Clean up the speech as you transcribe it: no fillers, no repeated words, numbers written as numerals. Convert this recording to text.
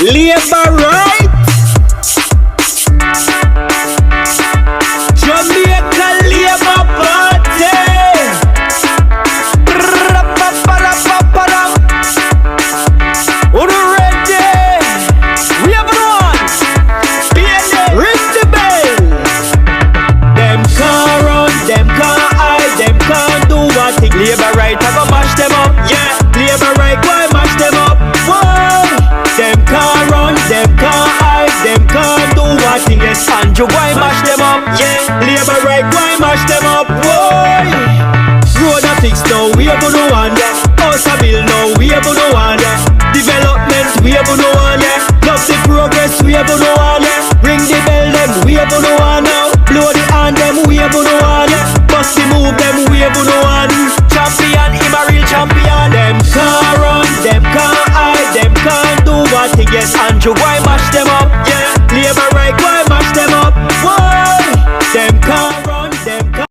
Labour right. Jamaica Labour Party. Who ready? We have one. Ring the bell. Them can't run, them can't hide, them can't do what thing. Labour right, I go mash them up. Yeah, Labour right, go and mash them up. Whoa. Them can't run, them can't hide, them can't do what thing. Yes, Andrew, go and mash them up. Yeah, Labour right, go and mash them up. Whoa. Road a fix now, we have no one. House a bill now, we have no one. Development, we have no one. Plus the progress, we have no one. Ring the bell, them, we have no one now. Blow the hand, them, we have no one. Bust the move, them, we have no one. Champion, him a real champion. Them can't run, them can't hide, them can't do what he gets. Andrew, why mash them up? Yeah.